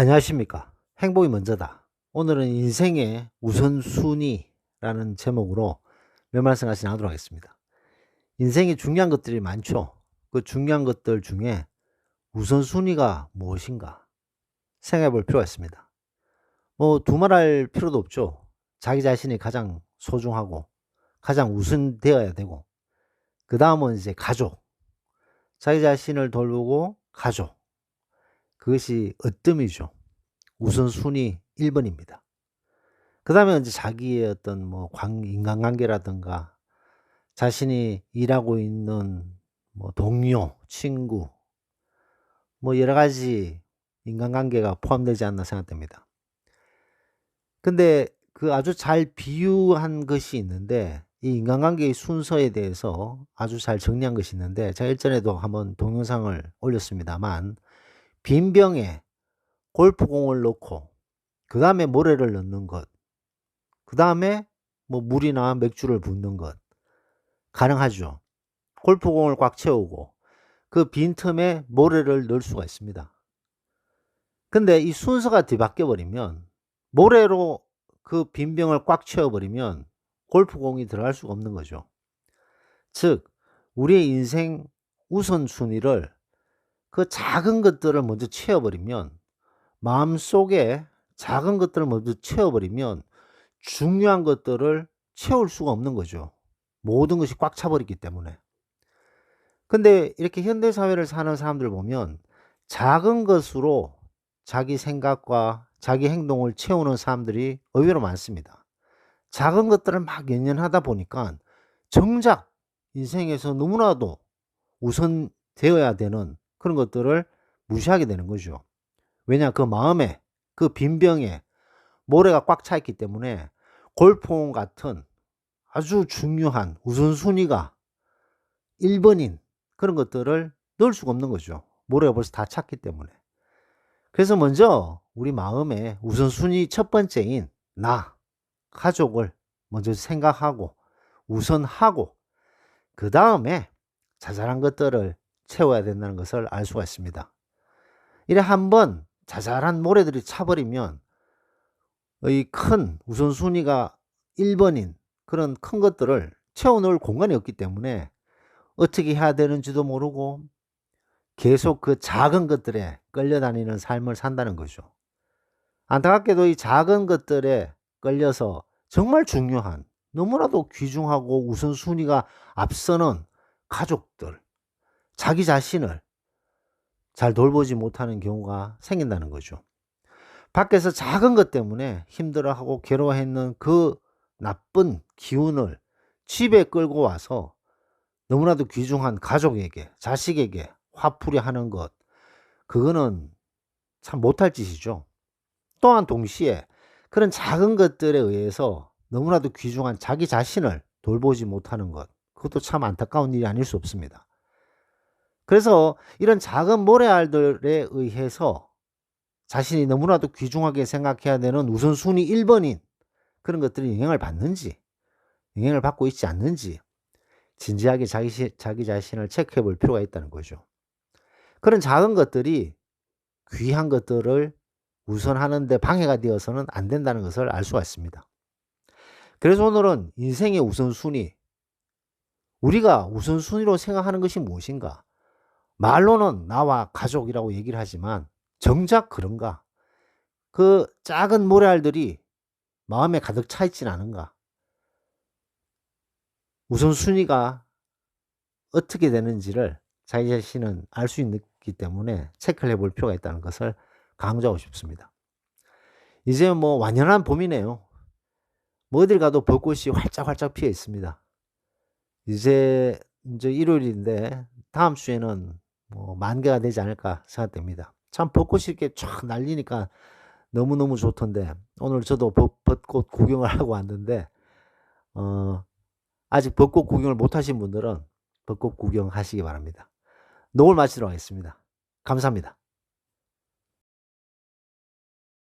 안녕하십니까. 행복이 먼저다. 오늘은 인생의 우선순위라는 제목으로 몇 말씀 같이 나누도록 하겠습니다. 인생에 중요한 것들이 많죠. 그 중요한 것들 중에 우선순위가 무엇인가 생각해 볼 필요가 있습니다. 뭐 두말할 필요도 없죠. 자기 자신이 가장 소중하고 가장 우선되어야 되고, 그 다음은 이제 가족, 자기 자신을 돌보고 가족, 그것이 으뜸이죠. 우선순위 1번입니다. 그다음에 이제 자기의 어떤 뭐 인간관계라든가, 자신이 일하고 있는 뭐 동료, 친구, 뭐 여러 가지 인간관계가 포함되지 않나 생각됩니다. 근데 그 아주 잘 비유한 것이 있는데, 이 인간관계의 순서에 대해서 아주 잘 정리한 것이 있는데, 제가 일전에도 한번 동영상을 올렸습니다만, 빈 병에 골프공을 넣고 그다음에 모래를 넣는 것, 그다음에 뭐 물이나 맥주를 붓는 것 가능하죠. 골프공을 꽉 채우고 그 빈틈에 모래를 넣을 수가 있습니다. 근데 이 순서가 뒤바뀌어 버리면, 모래로 그 빈 병을 꽉 채워 버리면 골프공이 들어갈 수가 없는 거죠. 즉 우리의 인생 우선순위를, 그 작은 것들을 먼저 채워 버리면, 마음속에 작은 것들을 먼저 채워 버리면 중요한 것들을 채울 수가 없는 거죠. 모든 것이 꽉 차 버렸기 때문에. 근데 이렇게 현대 사회를 사는 사람들을 보면 작은 것으로 자기 생각과 자기 행동을 채우는 사람들이 의외로 많습니다. 작은 것들을 막 연연하다 보니까 정작 인생에서 너무나도 우선되어야 되는 그런 것들을 무시하게 되는 거죠. 왜냐? 그 마음에, 그 빈 병에 모래가 꽉 차 있기 때문에 골프공 같은 아주 중요한 우선순위가 1번인 그런 것들을 넣을 수가 없는 거죠. 모래가 벌써 다 찼기 때문에. 그래서 먼저 우리 마음에 우선순위 첫 번째인 나, 가족을 먼저 생각하고 우선하고, 그다음에 자잘한 것들을 채워야 된다는 것을 알 수가 있습니다. 이래 한번 자잘한 모래들이 차 버리면 이 큰 우선순위가 1번인 그런 큰 것들을 채워 넣을 공간이 없기 때문에 어떻게 해야 되는지도 모르고 계속 그 작은 것들에 끌려다니는 삶을 산다는 거죠. 안타깝게도 이 작은 것들에 끌려서 정말 중요한, 너무나도 귀중하고 우선순위가 앞서는 가족들, 자기 자신을 잘 돌보지 못하는 경우가 생긴다는 거죠. 밖에서 작은 것 때문에 힘들어하고 괴로워했는 그 나쁜 기운을 집에 끌고 와서 너무나도 귀중한 가족에게, 자식에게 화풀이 하는 것, 그거는 참 못할 짓이죠. 또한 동시에 그런 작은 것들에 의해서 너무나도 귀중한 자기 자신을 돌보지 못하는 것, 그것도 참 안타까운 일이 아닐 수 없습니다. 그래서 이런 작은 모래알들에 의해서 자신이 너무나도 귀중하게 생각해야 되는 우선순위 1번인 그런 것들이 영향을 받는지, 영향을 받고 있지 않는지 진지하게 자기 자신을 체크해 볼 필요가 있다는 거죠. 그런 작은 것들이 귀한 것들을 우선하는 데 방해가 되어서는 안 된다는 것을 알 수가 있습니다. 그래서 오늘은 인생의 우선순위, 우리가 우선순위로 생각하는 것이 무엇인가? 말로는 나와 가족이라고 얘기를 하지만 정작 그런가? 그 작은 모래알들이 마음에 가득 차 있진 않은가? 우선순위가 어떻게 되는지를 자기 자신은 알 수 있기 때문에 체크를 해볼 필요가 있다는 것을 강조하고 싶습니다. 이제 뭐 완연한 봄이네요. 뭐 어딜 가도 벚꽃이 활짝활짝 피어 있습니다. 이제 일요일인데 다음 주에는 뭐 만개가 되지 않을까 생각됩니다. 참 벚꽃이 이렇게 쫙 날리니까 너무너무 좋던데, 오늘 저도 벚꽃 구경을 하고 왔는데 아직 벚꽃 구경을 못 하신 분들은 벚꽃 구경하시기 바랍니다. 녹을 마치도록 하겠습니다. 감사합니다.